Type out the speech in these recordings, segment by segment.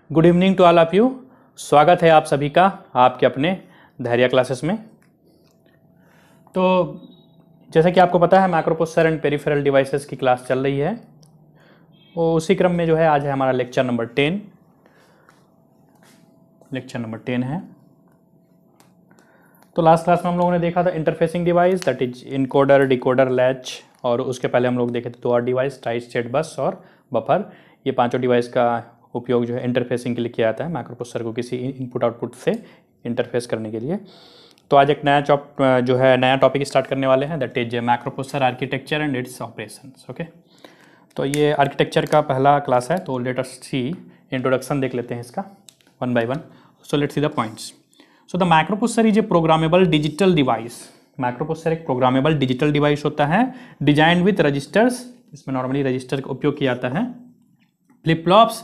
Good evening to all of you. स्वागत है आप सभी का आपके अपने धैर्य क्लासेस में। तो जैसा कि आपको पता है macro processor and peripheral devices की क्लास चल रही है। वो उसी क्रम में जो है आज है हमारा लेक्चर नंबर 10 है। तो लास्ट क्लास में हम लोगों ने देखा था interfacing device, that is encoder, decoder, latch, और उसके पहले हम लोग देखे थे 2 और डिवाइस, ट्राई स्टेट बस और बफर। ये पांचों डिवाइस का उपयोग जो है इंटरफेसिंग के लिए किया जाता है, माइक्रो प्रोसेसर को किसी इनपुट आउटपुट से इंटरफेस करने के लिए। तो आज एक नया टॉपिक स्टार्ट करने वाले हैं, that is micro processor architecture and it's operations. Okay, तो ये आर्किटेक्चर का पहला क्लास है। तो लेट अस सी, इंट्रोडक्शन देख लेते हैं इसका one by one. So let's see the points. So the micro processor is a programmable digital device. Micro processor एक प्रोग्रामेबल डिजिटल डिवाइस होता है, डिजाइन विथ रजिस्टर्स। इसमें नॉर्मली रजिस्टर का उपयोग किया जाता है, फ्लिप फ्लॉप्स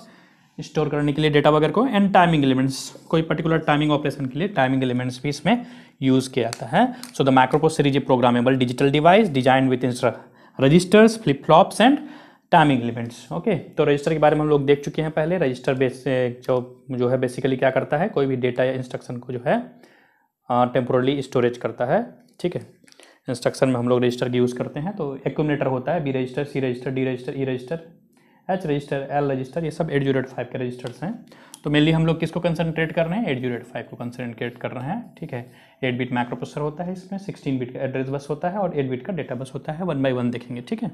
स्टोर करने के लिए डेटा वगैरह को, एंड टाइमिंग एलिमेंट्स, कोई पर्टिकुलर टाइमिंग ऑपरेशन के लिए टाइमिंग एलिमेंट्स भी इसमें यूज किया जाता है। So the micro processor is a programmable digital device design with registers, flip flops and timing elements. Okay, तो रजिस्टर के बारे में हम लोग देख चुके हैं पहले। रजिस्टर बेस जो है बेसिकली क्या करता है, कोई भी डेटा या इंस्ट्रक्शन को जो है टेम्पोरली स्टोरेज करता है। ठीक है, इंस्ट्रक्शन में हम लोग रजिस्टर की यूज़ करते हैं। तो एक्यूमुलेटर होता है, B register, C register, D register, E register, H register, L register, ये सब 8085 के रजिस्टर्स हैं। तो मेनली हम लोग किसको कंसंट्रेट कर रहे हैं, 8085 को कंसंट्रेट कर रहे हैं। ठीक है, 8 बिट माइक्रो प्रोसेसर होता है, इसमें 16 बिट का एड्रेस बस होता है और 8 बिट का डेटा बस होता है। 1 बाय 1 देखेंगे। ठीक है,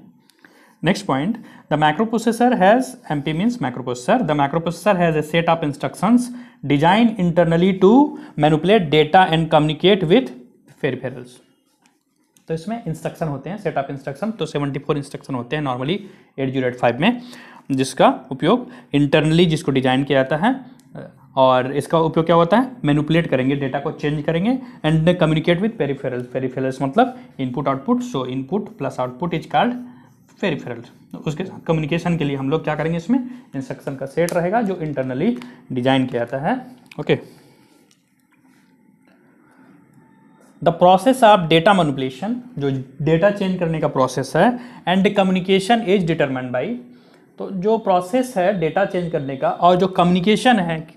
next point, the microprocessor has, MP means microprocessor, the microprocessor has a set of instructions designed internally to manipulate data and communicate with peripherals। तो इसमें इंस्ट्रक्शन होते हैं, सेट ऑफ इंस्ट्रक्शन। तो 74 इंस्ट्रक्शन होते हैं नॉर्मली 8085 में, जिसका उपयोग इंटरनली, जिसको डिजाइन किया जाता है, और इसका उपयोग क्या होता है, मैनिपुलेट करेंगे, डेटा को चेंज करेंगे, and communicate with peripherals. Peripherals मतलब input output. So input plus output is called peripheral. उसके साथ कम्युनिकेशन के लिए हम लोग क्या करेंगे, इसमें इंस्ट्रक्शन का सेट रहेगा जो इंटरनली डिजाइन किया जाता है। Okay, the process of data manipulation, जो डेटा चेंज करने का प्रोसेस है, and communication is determined by, तो जो प्रोसेस है डेटा चेंज करने का और जो कम्युनिकेशन है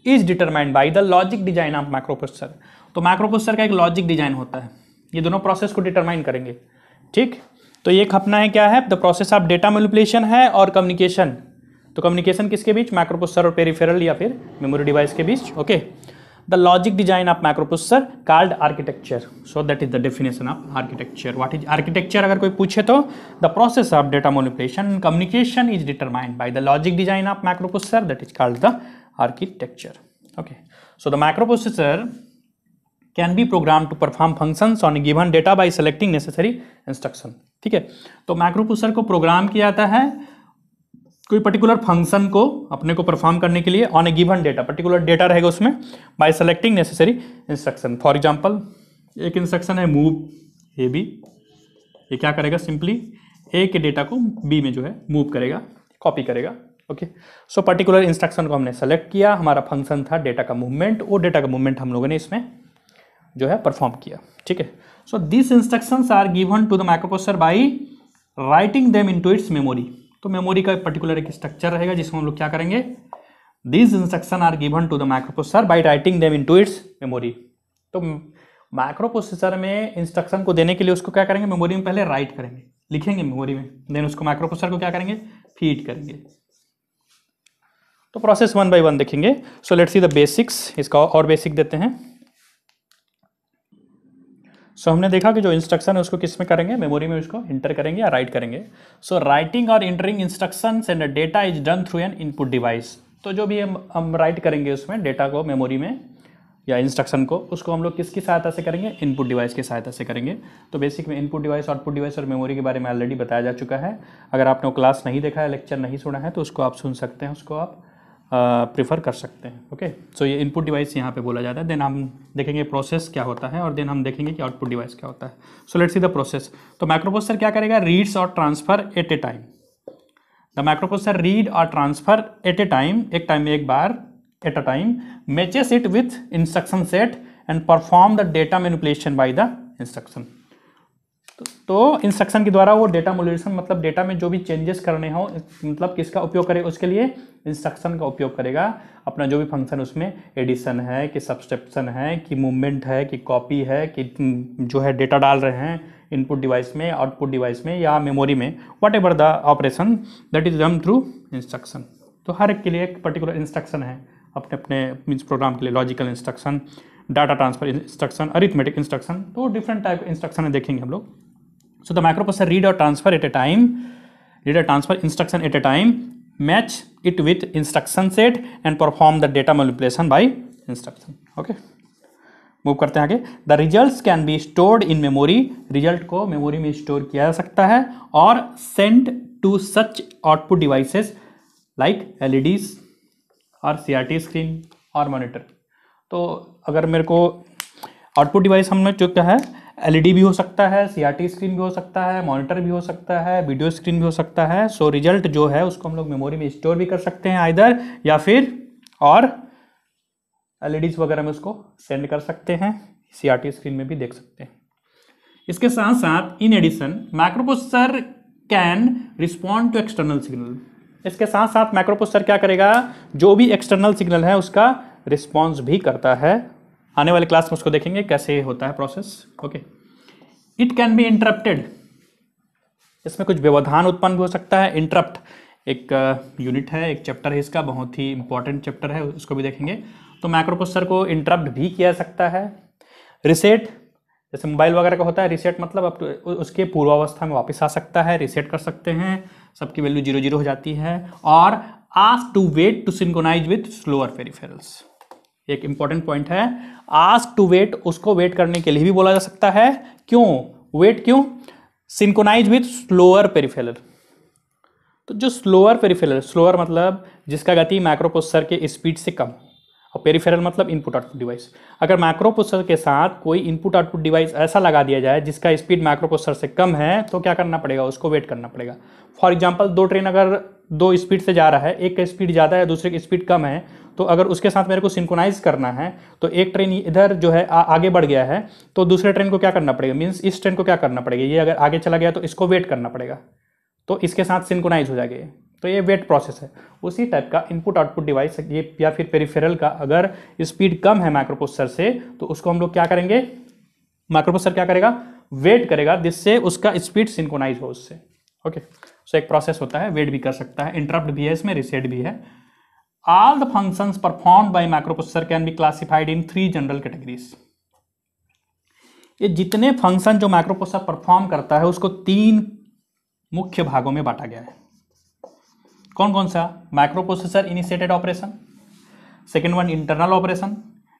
is determined by the logic design of micro processor. तो माइक्रो प्रोसेसर का एक लॉजिक डिजाइन होता है, ये दोनों प्रोसेस को डिटरमाइन करेंगे। ठीक, तो ये अपना है क्या है, the process of data manipulation है, और कम्युनिकेशन, तो कम्युनिकेशन किसके बीच, माइक्रो प्रोसेसर और पेरिफेरल या फिर मेमोरी डिवाइस के बीच। Okay, the logic design of microprocessor called architecture. So that is the definition of architecture. What is architecture अगर कोई पूछे तो, the process of data manipulation and communication is determined by the logic design of microprocessor, that is called the architecture. Okay, so the micro processor can be programmed to perform functions on a given data by selecting necessary instruction। ठीक है, तो micro processor को programme किया जाता है कोई particular function को अपने को परफॉर्म करने के लिए on A given data, particular data रहेगा उसमें, bye selecting necessary instruction. For example, एक इंस्ट्रक्शन है मूव ए बी, ये क्या करेगा, सिंपली ए के डेटा को बी में जो है मूव करेगा, कॉपी करेगा। ओके, सो पर्टिकुलर इंस्ट्रक्शन को हमने सेलेक्ट किया, हमारा फंक्शन था डेटा का मूवमेंट, वो डेटा का मूवमेंट हम लोगों ने इसमें जो है परफॉर्म किया। ठीक है, so this instructions are given to the micro processor by writing them into its memory. तो मेमोरी का पर्टिकुलर एक स्ट्रक्चर रहेगा जिसमें हम लोग क्या करेंगे, this instruction are given to the micro processor by writing them into its memory. तो माइक्रो प्रोसेसर में इंस्ट्रक्शन को देने के लिए उसको क्या करेंगे, मेमोरी में पहले राइट करेंगे, लिखेंगे मेमोरी में, देन उसको माइक्रो प्रोसेसर को क्या करेंगे, फीड करेंगे। तो प्रोसेस 1 बाय 1 देखेंगे। सो लेट्स सी द बेसिक्स, इसका और बेसिक देते हैं। सो हमने देखा कि जो इंस्ट्रक्शन है उसको किस में करेंगे, मेमोरी में उसको इंटर करेंगे या राइट करेंगे। सो राइटिंग और entering instructions and data is done through an input device. तो जो भी हम राइट करेंगे उसमें डेटा को मेमोरी में या इंस्ट्रक्शन को, उसको हम लोग किसकी सहायता से करेंगे, इनपुट डिवाइस की सहायता से करेंगे। तो बेसिक में इनपुट डिवाइस, आउटपुट डिवाइस और मेमोरी के बारे में ऑलरेडी बताया जा चुका है। अगर आपने वो क्लास नहीं देखा है, लेक्चर नहीं सुना है, तो उसको आप सुन सकते हैं, उसको आप प्रीफर कर सकते हैं। ओके, सो ये इनपुट डिवाइस यहाँ पे बोला जाता है। देन हम देखेंगे प्रोसेस क्या होता है, और देन हम देखेंगे कि आउटपुट डिवाइस क्या होता है। So let's see the process. तो माइक्रो प्रोसेसर क्या करेगा, रीड्स और transfer at a time. The micro processor read और ट्रांसफर एट ए टाइम, एक टाइम में एक बार, at a time, matches it with instruction set and perform the data manipulation by the instruction. तो instruction के द्वारा वो डेटा मॉड्यूलेशन मतलब डेटा में जो भी चेंजेस करने हो मतलब किसका उपयोग करेगा, उसके लिए इंस्ट्रक्शन का उपयोग करेगा। अपना जो भी फंक्शन उसमें एडिशन है कि सब्सट्रैक्शन है कि मूवमेंट है कि कॉपी है कि जो है डेटा डाल रहे हैं इनपुट डिवाइस में, आउटपुट डिवाइस में या मेमोरी में, what ever the operation that is done through instruction. तो हर एक के लिए एक पर्टिकुलर इंस्ट्रक्शन है अपने अपने मीन्स प्रोग्राम के लिए। Logical instruction, data transfer instruction, arithmetic instruction, तो डिफरेंट टाइप इंस्ट्रक्शन देखेंगे हम लोग। सो द माइक्रोप्रोसेसर रीड और transfer at a time, read और transfer instruction at a time, match it with instruction set and perform the data manipulation by instruction. Okay, move करते हैं आगे। The results can be stored in memory, result को memory में store किया जा सकता है और send to such output devices like LEDs और CRT स्क्रीन और मॉनिटर। तो अगर मेरे को आउटपुट डिवाइस हमने जो क्या है LED भी हो सकता है, CRT स्क्रीन भी हो सकता है, मॉनिटर भी हो सकता है, वीडियो स्क्रीन भी हो सकता है। सो रिजल्ट जो है उसको हम लोग मेमोरी में स्टोर भी कर सकते हैं आइदर, या फिर और LEDs वगैरह में उसको सेंड कर सकते हैं, CRT स्क्रीन में भी देख सकते हैं। इसके साथ साथ in addition microprocessor can respond to external signal. इसके साथ साथ माइक्रोप्रोसेसर क्या करेगा, जो भी एक्सटर्नल सिग्नल है उसका रिस्पॉन्स भी करता है। आने वाले क्लास में उसको देखेंगे कैसे होता है process. Okay, it can be interrupted, इसमें कुछ व्यवधान उत्पन्न भी हो सकता है। इंटरप्ट एक यूनिट है, एक चैप्टर है इसका, बहुत ही इंपॉर्टेंट चैप्टर है, उसको भी देखेंगे। तो माइक्रोप्रोसेसर को इंटरप्ट भी किया जा सकता है। रिसेट, जैसे मोबाइल वगैरह का होता है, रिसेट मतलब अब उसके पूर्वावस्था में वापस आ सकता है, रिसेट कर सकते हैं, सबकी वैल्यू 0 हो जाती है। और ask to wait to synchronize with slower peripherals, एक इंपॉर्टेंट पॉइंट है। आस्क टू वेट, उसको वेट करने के लिए भी बोला जा सकता है। क्यों वेट, क्यों? Synchronize with slower peripheral. तो जो स्लोअर पेरिफेरल, स्लोअर मतलब जिसका गति माइक्रोप्रोसेसर के स्पीड से कम, और पेरिफेरल मतलब इनपुट आउटपुट डिवाइस। अगर माइक्रोप्रोसेसर के साथ कोई इनपुट आउटपुट डिवाइस ऐसा लगा दिया जाए जिसका स्पीड माइक्रोप्रोसेसर से कम है, तो क्या करना पड़ेगा, उसको वेट करना पड़ेगा। फॉर एग्जांपल, दो ट्रेन अगर दो स्पीड से जा रहा है, एक का स्पीड ज़्यादा है दूसरे की स्पीड कम है, तो अगर उसके साथ मेरे को सिंक्रोनाइज करना है तो एक ट्रेन इधर जो है आगे बढ़ गया है, तो दूसरे ट्रेन को क्या करना पड़ेगा, मीन्स इस ट्रेन को क्या करना पड़ेगा, ये अगर आगे चला गया तो इसको वेट करना पड़ेगा, तो इसके साथ सिंक्रोनाइज हो जाएगा। तो ये वेट प्रोसेस है। उसी टाइप का इनपुट आउटपुट डिवाइस ये या फिर पेरिफेरल का अगर स्पीड कम है माइक्रोप्रोसेसर से, तो उसको हम लोग क्या करेंगे, माइक्रोप्रोसेसर क्या करेगा, वेट करेगा जिससे उसका स्पीड सिंक्रोनाइज हो उससे। ओके, सो एक प्रोसेस होता है, वेट भी कर सकता है, इंटरप्ट भी है इसमें, रिसेट भी है। All the functions performed by microprocessor can be classified in 3 general categories. ये जितने फंक्शन जो माइक्रोप्रोसेसर परफॉर्म करता है उसको 3 मुख्य भागों में बांटा गया है। कौन कौन सा? Microprocessor initiated operation, second one internal operation,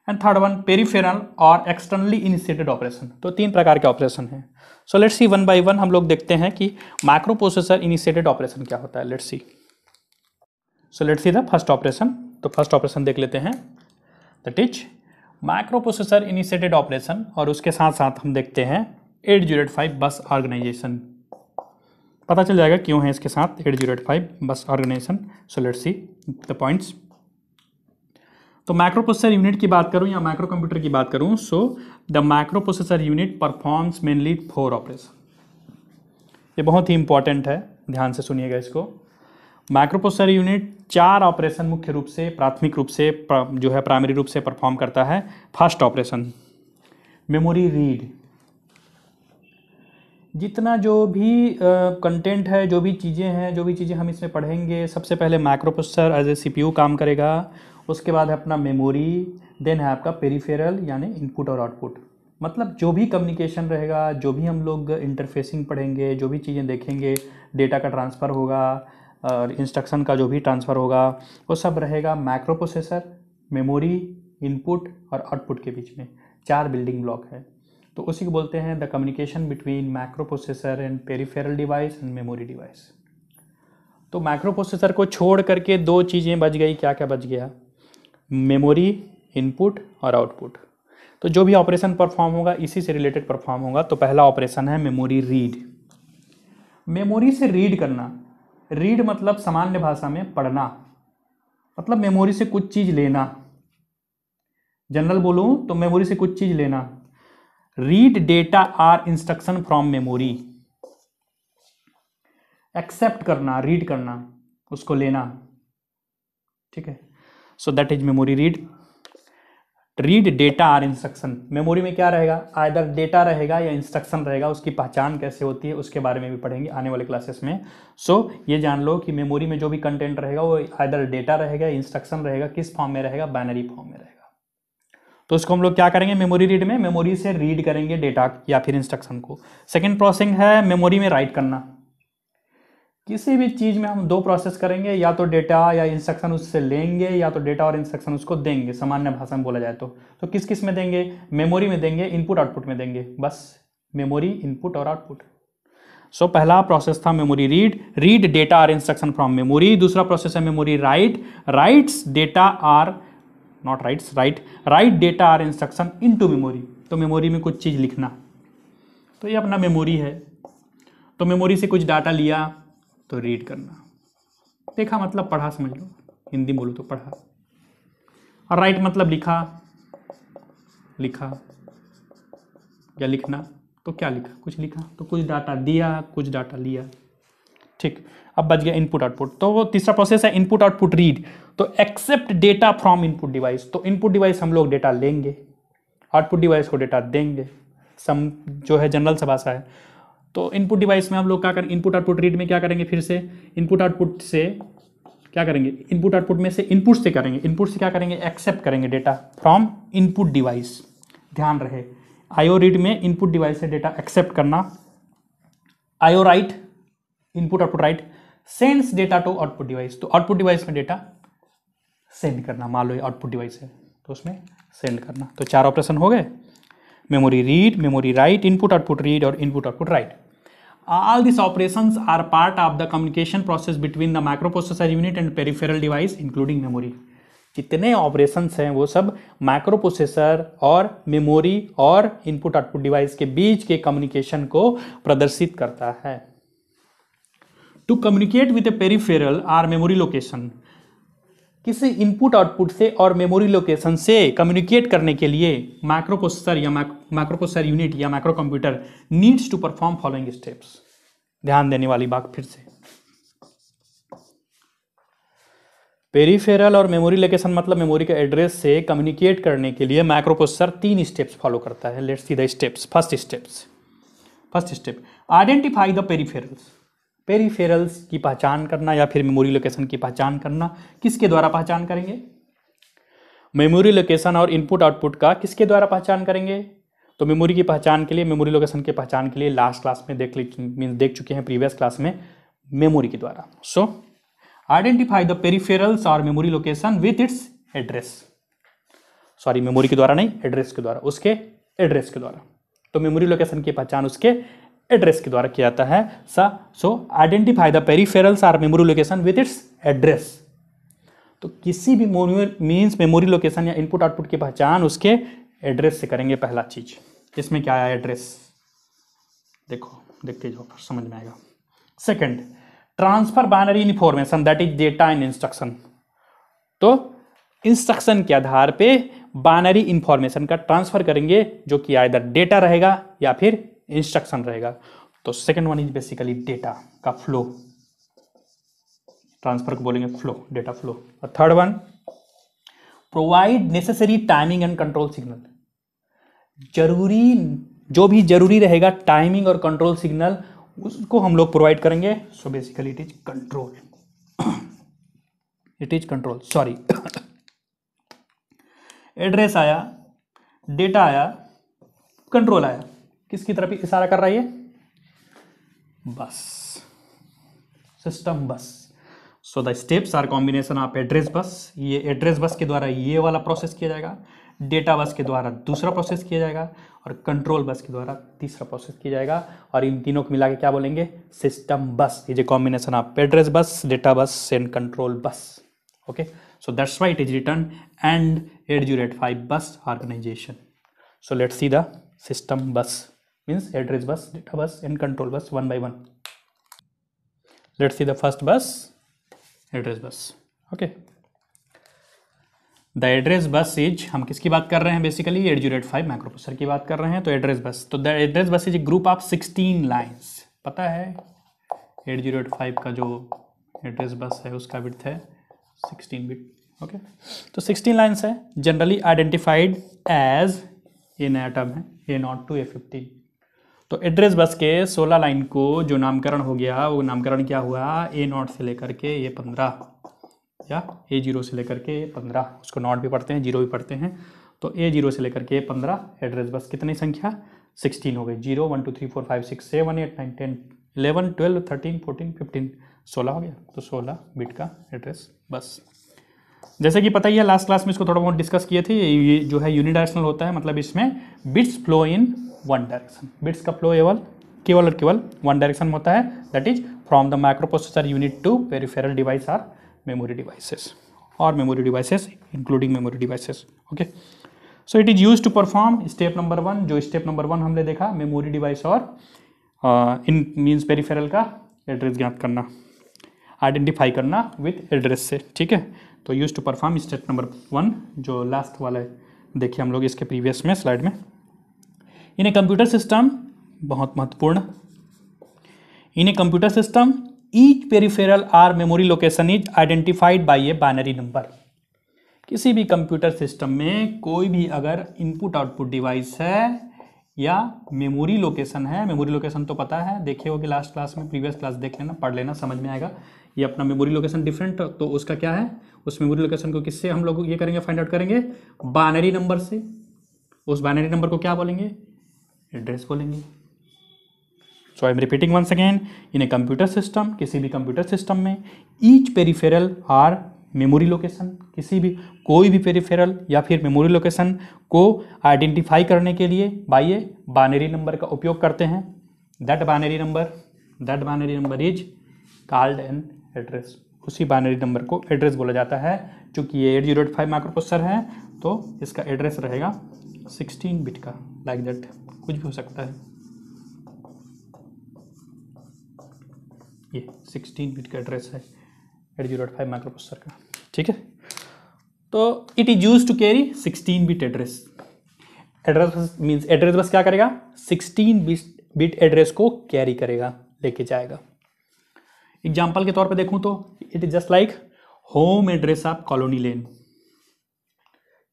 and third one peripheral और एक्सटर्नली इनिशिएटेड ऑपरेशन। तो 3 प्रकार के ऑपरेशन हैं। So let's C one by one हम लोग देखते हैं कि माइक्रोप्रोसेसर इनिशिएटेड ऑपरेशन क्या होता है। Let's see. So let's see the first operation. तो फर्स्ट ऑपरेशन देख लेते हैं, that is microprocessor initiated operation, और उसके साथ साथ हम देखते हैं 8085 बस ऑर्गेनाइजेशन। पता चल जाएगा क्यों है इसके साथ 8085 bus organization. So let's see the points. तो माइक्रोप्रोसेसर यूनिट की बात करूं या माइक्रो कंप्यूटर की बात करूं, so the microprocessor unit performs mainly 4 operation. ये बहुत ही इंपॉर्टेंट है, ध्यान से सुनिएगा इसको। माइक्रोप्रोसेसर यूनिट 4 ऑपरेशन मुख्य रूप से, प्राथमिक रूप से जो है प्राइमरी रूप से परफॉर्म करता है। First operation memory read. जितना जो भी कंटेंट है, जो भी चीज़ें हैं, जो भी चीज़ें हम इसमें पढ़ेंगे, सबसे पहले माइक्रोप्रोसेसर एज ए CPU काम करेगा, उसके बाद है अपना मेमोरी, देन है आपका पेरिफेरल यानी इनपुट और आउटपुट। मतलब जो भी कम्युनिकेशन रहेगा, जो भी हम लोग इंटरफेसिंग पढ़ेंगे, जो भी चीज़ें देखेंगे, डेटा का ट्रांसफ़र होगा और इंस्ट्रक्शन का जो भी ट्रांसफ़र होगा, वो सब रहेगा माइक्रोप्रोसेसर, मेमोरी, इनपुट और आउटपुट के बीच में। 4 बिल्डिंग ब्लॉक है। तो उसी को बोलते हैं the communication between microprocessor and peripheral device and memory device. तो माइक्रोप्रोसेसर को छोड़ करके 2 चीज़ें बच गई। क्या क्या बच गया? मेमोरी, इनपुट और आउटपुट। तो जो भी ऑपरेशन परफॉर्म होगा इसी से रिलेटेड परफॉर्म होगा। तो पहला ऑपरेशन है मेमोरी रीड। मेमोरी से रीड करना, रीड मतलब सामान्य भाषा में पढ़ना, मतलब मेमोरी से कुछ चीज़ लेना। जनरल बोलूँ तो मेमोरी से कुछ चीज़ लेना। Read data or instruction from memory, accept करना, रीड करना, उसको लेना, ठीक है। So that is memory read. Read data or instruction, memory में क्या रहेगा, आइदर डेटा रहेगा या इंस्ट्रक्शन रहेगा, उसकी पहचान कैसे होती है उसके बारे में भी पढ़ेंगे आने वाले क्लासेस में। सो ये जान लो कि मेमोरी में जो भी कंटेंट रहेगा वो आइदर डेटा रहेगा, इंस्ट्रक्शन रहेगा, किस फॉर्म में रहेगा, बाइनरी फॉर्म में रहेगा। तो उसको हम लोग क्या करेंगे मेमोरी रीड में, मेमोरी से रीड करेंगे डेटा या फिर इंस्ट्रक्शन को। सेकेंड प्रोसेसिंग है मेमोरी में राइट करना। किसी भी चीज़ में हम दो प्रोसेस करेंगे, या तो डेटा या इंस्ट्रक्शन उससे लेंगे या तो डेटा और इंस्ट्रक्शन उसको देंगे, सामान्य भाषा में बोला जाए तो किस किस में देंगे, मेमोरी में देंगे, इनपुट आउटपुट में देंगे, बस मेमोरी इनपुट और आउटपुट। सो पहला प्रोसेस था मेमोरी रीड, रीड डेटा और इंस्ट्रक्शन फ्रॉम मेमोरी। दूसरा प्रोसेस है memory write, writes data or not writes write, write data or instruction into memory. तो मेमोरी में कुछ चीज़ लिखना, तो ये अपना मेमोरी है, तो मेमोरी से कुछ डाटा लिया तो रीड करना, देखा मतलब पढ़ा, समझ लो, हिंदी बोलो तो पढ़ा। और राइट मतलब लिखा, लिखा या लिखना, तो क्या लिखा, कुछ लिखा, तो कुछ डाटा दिया, कुछ डाटा लिया, ठीक। अब बच गया इनपुट आउटपुट। तो वो तीसरा प्रोसेस है इनपुट आउटपुट रीड, तो accept data from input device. तो इनपुट डिवाइस हम लोग डेटा लेंगे, आउटपुट डिवाइस को डेटा देंगे, सम जो है जनरल सा भाषा है। तो इनपुट डिवाइस में हम लोग क्या करें, इनपुट आउटपुट रीड में क्या करेंगे, फिर से इनपुट आउटपुट से क्या करेंगे, इनपुट आउटपुट में से इनपुट से करेंगे, इनपुट से क्या करेंगे, एक्सेप्ट करेंगे डेटा फ्रॉम इनपुट डिवाइस। ध्यान रहे आईओ रीड में इनपुट डिवाइस से डेटा एक्सेप्ट करना, IO write input output write sends data to output device. तो आउटपुट डिवाइस में डेटा सेंड करना, मान लो ये आउटपुट डिवाइस है तो उसमें सेंड करना। तो चार ऑपरेशन हो गए, memory read, memory write, input output read और input output write. All these operations are part of the communication process between the microprocessor unit and peripheral device including memory। जितने ऑपरेशंस हैं वो सब माइक्रो प्रोसेसर और memory और input output device के बीच के कम्युनिकेशन को प्रदर्शित करता है। To communicate with a peripheral or memory location, किसी इनपुट आउटपुट से और मेमोरी लोकेशन से कम्युनिकेट करने के लिए माइक्रो प्रोसेसर या माइक्रो प्रोसेसर यूनिट या micro computer needs to perform following steps. ध्यान देने वाली बात फिर से, पेरिफेरल और मेमोरी लोकेशन मतलब मेमोरी के एड्रेस से कम्युनिकेट करने के लिए माइक्रो प्रोसेसर 3 स्टेप्स फॉलो करता है। Let's see the steps. First step identify the peripherals, peripherals की पहचान करना या फिर मेमोरी लोकेशन की पहचान करना। किसके द्वारा पहचान करेंगे, मेमोरी लोकेशन और इनपुट आउटपुट का किसके द्वारा पहचान करेंगे। तो मेमोरी की पहचान के लिए, मेमोरी लोकेशन की पहचान के लिए लास्ट क्लास में देख चुके हैं, प्रीवियस क्लास में, मेमोरी के द्वारा। सो आइडेंटिफाई द पेरिफेरल्स और memory location with its address, sorry memory के द्वारा नहीं, एड्रेस के द्वारा, उसके एड्रेस के द्वारा। तो मेमोरी लोकेशन की पहचान उसके एड्रेस के द्वारा किया जाता है। सो आइडेंटिफाई द पेरिफेरल्स और memory location with its address. तो किसी भी मीन्स मेमोरी लोकेशन या इनपुट आउटपुट की पहचान उसके एड्रेस से करेंगे। पहला चीज इसमें क्या आया, एड्रेस, देखो देखते जाओ समझ में आएगा। Second, transfer binary information that is data in instruction. तो इंस्ट्रक्शन के आधार पे बाइनरी इंफॉर्मेशन का ट्रांसफर करेंगे, जो कि आइदर डेटा रहेगा या फिर इंस्ट्रक्शन रहेगा। तो second one is basically data का फ्लो, ट्रांसफर को बोलेंगे फ्लो, डेटा फ्लो। और third one, provide necessary timing and control signal, जरूरी जो भी जरूरी रहेगा टाइमिंग और कंट्रोल सिग्नल उसको हम लोग प्रोवाइड करेंगे। So basically it is control, it is control, sorry. Address आया, डेटा आया, कंट्रोल आया, किसकी तरफ इशारा कर रहा है ये, bus, system bus. So the steps are combination of address bus, ये एड्रेस बस के द्वारा ये वाला प्रोसेस किया जाएगा, डेटा बस के द्वारा दूसरा प्रोसेस किया जाएगा और कंट्रोल बस के द्वारा तीसरा प्रोसेस किया जाएगा। और इन तीनों को मिला के क्या बोलेंगे, सिस्टम बस is a combination of address बस, data bus and control bus. Okay, so that's why it is written and 8085 bus organization. So let's see the system bus, means address bus, data bus and control bus one by one. Let's see the first bus, address bus. Okay, the address bus is, हम किसकी बात कर रहे हैं basically, 8085 micro processor की बात कर रहे हैं। तो एड्रेस बस, तो the address bus is a group of 16 lines. पता है 8085 का जो एड्रेस बस है उसका विड्थ है 16 बिट। ओके, तो 16 लाइन्स है, जनरली आइडेंटिफाइड एज, ये नया टर्म है A0 to A15। तो एड्रेस बस के 16 लाइन को जो नामकरण हो गया, वो नामकरण क्या हुआ, A0 से लेकर के A15 या A0 से लेकर के A15, उसको नॉट भी पढ़ते हैं, 0 भी पढ़ते हैं। तो A0 से लेकर के A15 एड्रेस बस कितनी संख्या, 16 हो गई। 0 1 2 3 4 5 6 7 8 9 10 11 12 13 14 15 16 हो गया। तो 16 बिट का एड्रेस बस। जैसे कि पता ही है, लास्ट क्लास में इसको थोड़ा बहुत डिस्कस किए थे। ये जो है यूनिडायरेक्शनल होता है, मतलब इसमें bits flow in one direction. Bits का फ्लो केवल और केवल वन डायरेक्शन होता है, that is from the micro processor unit to peripheral device or memory devices or memory devices including memory devices। okay, so it is used to perform step number 1। जो step number 1 हमने देखा, memory device और इन means peripheral का address ज्ञात करना, identify करना with address से। ठीक है, तो use to perform step number 1 जो लास्ट वाला है, देखिए हम लोग इसके प्रीवियस में स्लाइड में। इन ए कंप्यूटर सिस्टम, बहुत महत्वपूर्ण, in a computer system each peripheral or memory location is identified by a binary number. किसी भी कंप्यूटर सिस्टम में कोई भी अगर इनपुट आउटपुट डिवाइस है या मेमोरी लोकेशन है, मेमोरी लोकेशन तो पता है, देखे होगे लास्ट क्लास में, प्रीवियस क्लास देख लेना, पढ़ लेना, समझ में आएगा। ये अपना मेमोरी लोकेशन डिफरेंट, तो उसका क्या है, उस मेमोरी लोकेशन को किससे हम लोग ये करेंगे, फाइंड आउट करेंगे, बाइनरी नंबर से। उस बाइनरी नंबर को क्या बोलेंगे, एड्रेस बोलेंगे। So I am repeating once again, in a computer system, किसी भी कंप्यूटर सिस्टम में each peripheral or memory location, किसी भी कोई भी पेरिफेरल या फिर मेमोरी लोकेशन को आइडेंटिफाई करने के लिए बाई ए बाइनरी नंबर का उपयोग करते हैं। That binary number is called an address. उसी बाइनरी नंबर को एड्रेस बोला जाता है। चूंकि ये 8085 माइक्रो प्रोसेसर है तो इसका एड्रेस रहेगा 16 बिट का, लाइक दैट, कुछ भी हो सकता है। ये 16 बिट का एड्रेस है 8085 माइक्रो प्रोसेसर का। ठीक है, तो it is use to carry 16 bit address. Address means address bus क्या करेगा, 16 बिट एड्रेस को कैरी करेगा, लेके जाएगा। एग्जाम्पल के तौर पे देखूं तो it is just like home address of colony lane.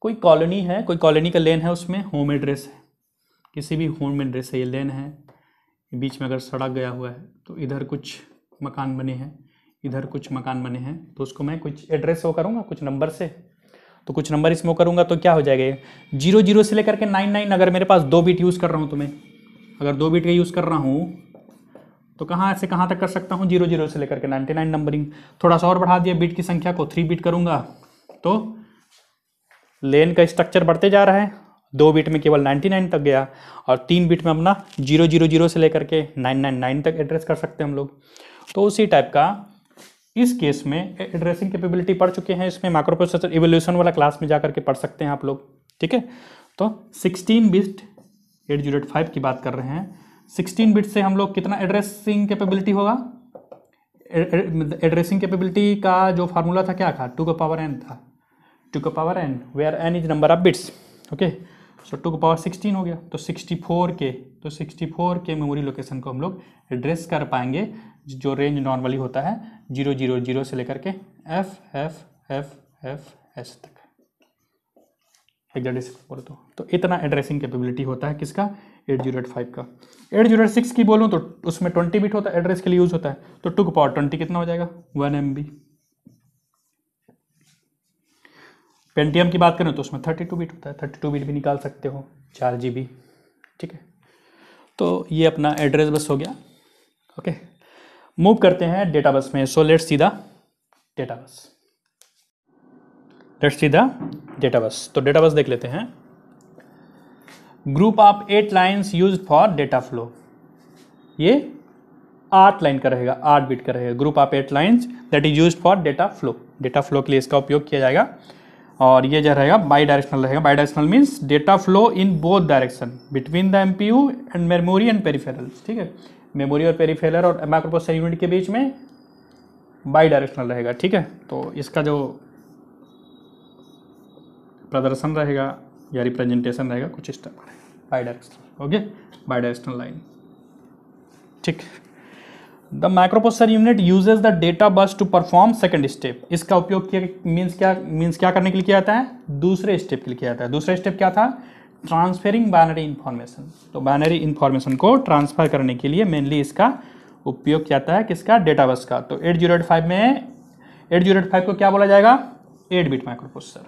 कोई कॉलोनी है, कोई कॉलोनी का लेन है, उसमें होम एड्रेस है, किसी भी होम एड्रेस है, ये लेन है, बीच में अगर सड़क गया हुआ है तो इधर कुछ मकान बने हैं, इधर कुछ मकान बने हैं, तो उसको मैं कुछ एड्रेस वो करूँगा कुछ नंबर से, तो कुछ नंबर इसमें करूँगा तो क्या हो जाएगा, 00 से लेकर के 99। अगर मेरे पास 2 बिट यूज़ कर रहा हूँ तो मैं अगर 2 बिट का यूज़ कर रहा हूँ तो कहाँ से कहाँ तक कर सकता हूँ, 00 से लेकर के 99 नंबरिंग। थोड़ा सा और बढ़ा दिया बिट की संख्या को, 3 बिट करूँगा तो लेन का स्ट्रक्चर बढ़ते जा रहा है। 2 बिट में केवल 99 तक गया और 3 बिट में अपना 000 से लेकर के 999 तक एड्रेस कर सकते हैं हम लोग। तो उसी टाइप का इस केस में एड्रेसिंग कैपेबिलिटी पढ़ चुके हैं, इसमें माइक्रो प्रोसेसर इवोल्यूशन वाला क्लास में जाकर के पढ़ सकते हैं आप लोग। ठीक है, तो 16 बिट 8085 की बात कर रहे हैं। 16 बिट से हम लोग कितना एड्रेसिंग कैपेबिलिटी होगा, एड्रेसिंग कैपेबिलिटी का जो फार्मूला था क्या था, 2 का पावर n था, 2 का power n, where n is number of bits. Okay, so 2 का पावर 16 हो गया, तो 64 के मेमोरी लोकेशन को हम लोग एड्रेस कर पाएंगे, जो रेंज नॉर्मली होता है 000 से लेकर के FFFFS तक। बोलो तो इतना एड्रेसिंग कैपेबिलिटी होता है किसका, 8085 का। 8086 की बोलूँ तो उसमें 20 बिट होता है, एड्रेस के लिए यूज होता है, तो 2 का पावर 20 कितना हो जाएगा, 1 MB। पेंटियम की बात करें तो उसमें 32 बिट होता है, 32 बिट भी निकाल सकते हो, 4 GB। ठीक है, तो ये अपना एड्रेस बस हो गया। ओके, मूव करते हैं डेटा बस में। सो let's see the data bus. तो डेटा बस देख लेते हैं। Group of 8 lines used for data flow. ये 8 लाइन का रहेगा, 8 बिट का रहेगा। Group of 8 lines that is used for data flow. Data flow के लिए इसका उपयोग किया जाएगा। और ये जो रहेगा बाई डायरेक्शनल रहेगा। By directional means data flow in both direction between the MPU and memory and peripherals. ठीक है, मेमोरी और पेरिफेरल और माइक्रो प्रोसेसर यूनिट के बीच में बाई डायरेक्शनल रहेगा। ठीक है, तो इसका जो प्रदर्शन रहेगा या रिप्रेजेंटेशन रहेगा कुछ इस तरह bidirectional. Okay, bidirectional line. ठीक, the microprocessor unit uses the data bus to perform second step. इसका उपयोग किया मीन्स क्या करने के लिए किया जाता है? दूसरे स्टेप के लिए किया जाता है। दूसरा स्टेप क्या था? Transferring binary information. तो बाइनरी इंफॉर्मेशन को ट्रांसफर करने के लिए मेनली इसका उपयोग किया जाता है किसका? डेटा बस का। तो 8085 में 8085 को क्या बोला जाएगा? 8 bit microprocessor.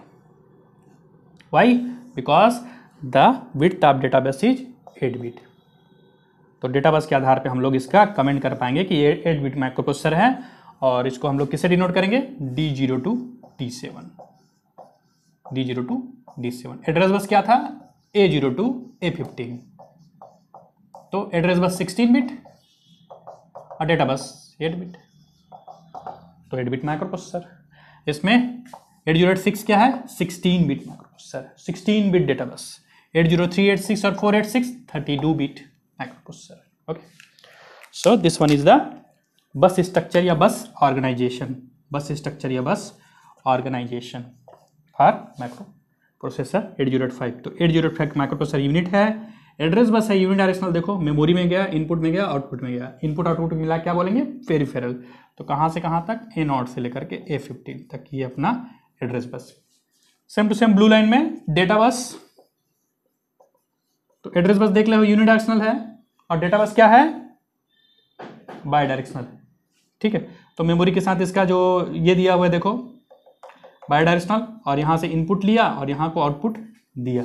Why? Because the width of data bus is 8 bit. तो डेटा बस के आधार पे हम लोग इसका कमेंट कर पाएंगे कि ये 8 बिट माइक्रोप्रोसेसर है और इसको हम लोग किससे डिनोट करेंगे? D0 to D7। D0 to D7। Address bus क्या था? A0 to A15। तो एड्रेस बस 16 बिट और डेटा बस 8 बिट। तो 8 बिट माइक्रोप्रोसेसर। इसमें 8086 क्या है? 16 bit microprocessor, 16 bit data bus. 80386 और 486 32 bit microprocessor. Okay, so this one is the bus structure या बस ऑर्गेनाइजेशन। बस स्ट्रक्चर या बस ऑर्गेनाइजेशन फॉर माइक्रोप्रोसेसर 8085। तो 8085 माइक्रोप्रोसेसर यूनिट है, एड्रेस बस है, यूनिट डायरेक्शनल। देखो मेमोरी में गया, इनपुट में गया, आउटपुट में गया। इनपुट आउटपुट मिला क्या बोलेंगे? पेरिफेरल। तो कहाँ से कहाँ तक? A0 से लेकर के A15 तक ये अपना address bus. Same to same blue line में डेटा बस। तो एड्रेस बस देख लो यूनि डायरेक्शनल है और डेटा बस क्या है? By directional. ठीक है, तो मेमोरी के साथ इसका जो ये दिया हुआ है देखो बाई डायरेक्शनल, और यहाँ से इनपुट लिया और यहाँ को आउटपुट दिया।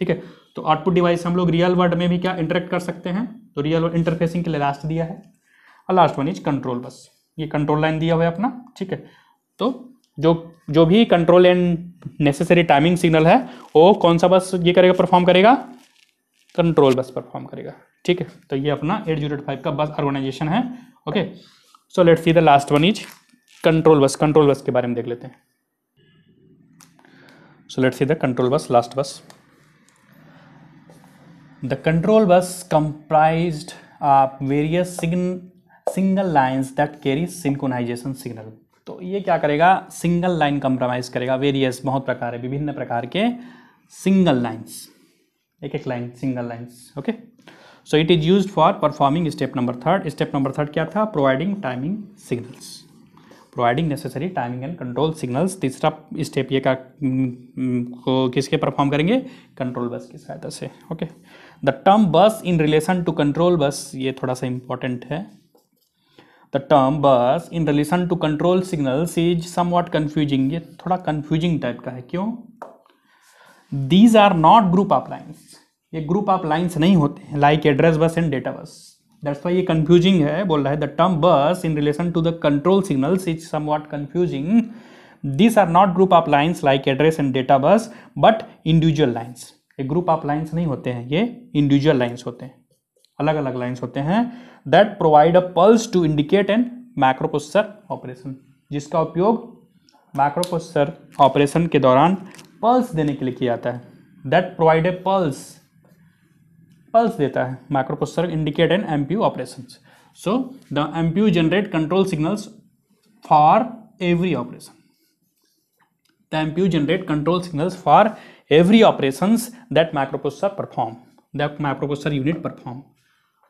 ठीक है, तो आउटपुट डिवाइस हम लोग रियल वर्ल्ड में भी क्या इंटरेक्ट कर सकते हैं? तो रियल वर्ल्ड इंटरफेसिंग के लिए लास्ट दिया है। और लास्ट वन इज कंट्रोल बस। ये कंट्रोल लाइन दिया हुआ है अपना। ठीक है, तो जो भी control and necessary timing signal है वो कौन सा बस ये करेगा? परफॉर्म करेगा? कंट्रोल बस परफॉर्म करेगा। ठीक है, तो ये अपना 8085 का बस ऑर्गेनाइजेशन है। Okay, so let's see the last one is control bus. Control bus के बारे में देख लेते हैं। So let's see the control bus, last bus. The control bus comprised of various single lines that carry synchronization signal। तो ये क्या करेगा? सिंगल लाइन कंप्रोमाइज करेगा। वेरियस बहुत प्रकार है, विभिन्न प्रकार के सिंगल लाइन्स, एक एक line single lines. Okay, so it is used for performing step number 3। Step number 3 क्या था? Providing timing signals, providing necessary timing and control signals. तीसरा स्टेप ये का को किसके परफॉर्म करेंगे? कंट्रोल बस की सहायता से। Okay, the term bus in relation to control bus, ये थोड़ा सा इंपॉर्टेंट है। The term bus in relation to control signals is somewhat confusing. ये थोड़ा कन्फ्यूजिंग टाइप का है। क्यों? These are not group of lines. ये ग्रुप ऑफ लाइन्स नहीं होते हैं like address bus and data bus. That's why ये कंफ्यूजिंग है। बोल रहा है the term bus in relation to the control signals is somewhat confusing. These are not group of lines like address and data bus but individual lines. ये group of lines नहीं होते हैं, ये इंडिविजुअल लाइन्स होते हैं, अलग अलग lines होते हैं। That provide a pulse to indicate an microprocessor operation, जिसका उपयोग माइक्रोप्रोसेसर ऑपरेशन के दौरान पल्स देने के लिए किया जाता है। That provide a pulse, pulse देता है microprocessor indicate N MPU operations. So the MPU generate control signals for every operation. The MPU generate control signals for every operations that microprocessor perform, that microprocessor unit perform।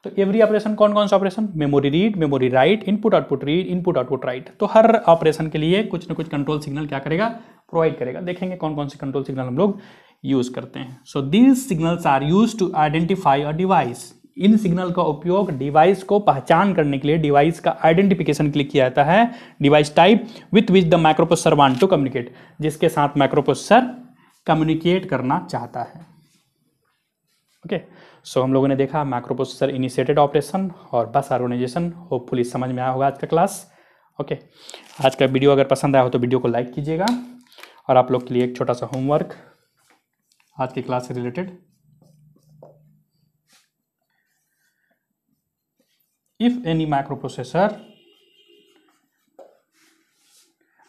तो every operation कौन कौन सा operation? Memory read, memory write, input output read, input output right. तो हर operation के लिए कुछ ना कुछ कंट्रोल सिग्नल क्या करेगा? प्रोवाइड करेगा। देखेंगे कौन कौन से कंट्रोल सिग्नल हम लोग यूज करते हैं। So these signals are use to identify a device. इन सिग्नल का उपयोग डिवाइस को पहचान करने के लिए, डिवाइस का आइडेंटिफिकेशन के लिए किया जाता है। Device type with which the microprocessor want to communicate, जिसके साथ माइक्रोप्रोसेसर कम्युनिकेट करना चाहता है। ओके, सो हम लोगों ने देखा माइक्रोप्रोसेसर इनिशिएटेड ऑपरेशन और बस ऑर्गेनाइजेशन। होपफुली समझ में आया होगा आज का क्लास। ओके, आज का वीडियो अगर पसंद आया हो तो वीडियो को लाइक कीजिएगा। और आप लोग के लिए एक छोटा सा होमवर्क आज की क्लास से रिलेटेड। इफ एनी माइक्रोप्रोसेसर,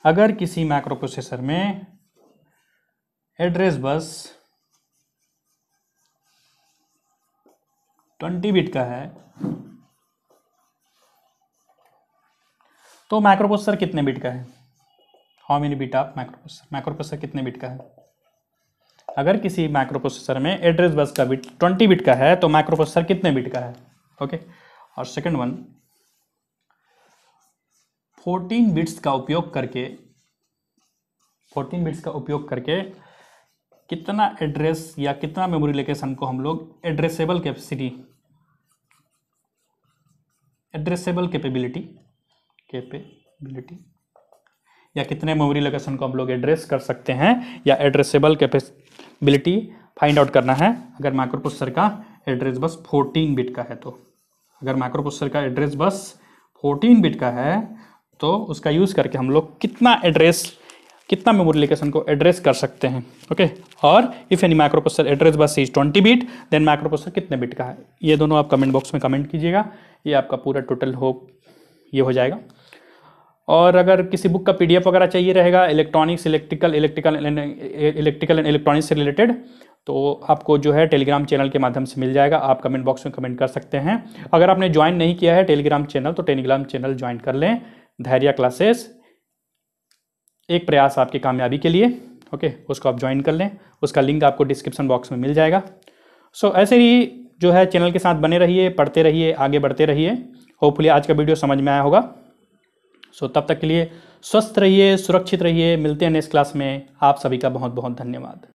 अगर किसी माइक्रोप्रोसेसर में एड्रेस बस 20 बिट का है तो माइक्रोप्रोसेसर कितने बिट का है? How many bit of microprocessor? Microprocessor कितने बिट का है? अगर किसी माइक्रो प्रोसेसर में एड्रेस बस का बिट 20 बिट का है तो माइक्रो प्रोसेसर कितने बिट का है। ओके, और सेकंड वन, 14 बिट्स का उपयोग करके कितना एड्रेस या कितना मेमोरी लोकेशन को हम लोग एड्रेसेबल कैपेबिलिटी या कितने मेमोरी लोकेशन को हम लोग एड्रेस कर सकते हैं या एड्रेसेबल कैपेबिलिटी फाइंड आउट करना है अगर माइक्रो प्रोसेसर का एड्रेस बस 14 बिट का है। तो अगर माइक्रो प्रोसेसर का एड्रेस बस 14 बिट का है तो उसका यूज़ करके हम लोग कितना मेमोरी लोकेशन को एड्रेस कर सकते हैं। ओके, और if any micro processor address bus is 20 bit then micro processor कितने बिट का है। ये दोनों आप कमेंट बॉक्स में कमेंट कीजिएगा, ये आपका पूरा टोटल ये हो जाएगा। और अगर किसी बुक का PDF वगैरह चाहिए रहेगा इलेक्ट्रिकल एंड इलेक्ट्रॉनिक्स से रिलेटेड, तो आपको जो है टेलीग्राम चैनल के माध्यम से मिल जाएगा। आप कमेंट बॉक्स में कमेंट कर सकते हैं। अगर आपने ज्वाइन नहीं किया है टेलीग्राम चैनल तो टेलीग्राम चैनल ज्वाइन कर लें, धैर्य क्लासेस, एक प्रयास आपकी कामयाबी के लिए। ओके, उसको आप ज्वाइन कर लें, उसका लिंक आपको डिस्क्रिप्शन बॉक्स में मिल जाएगा। सो ऐसे ही जो है चैनल के साथ बने रहिए, पढ़ते रहिए, आगे बढ़ते रहिए। होपफुली आज का वीडियो समझ में आया होगा। सो तब तक के लिए स्वस्थ रहिए, सुरक्षित रहिए। मिलते हैं नेक्स्ट क्लास में। आप सभी का बहुत बहुत धन्यवाद।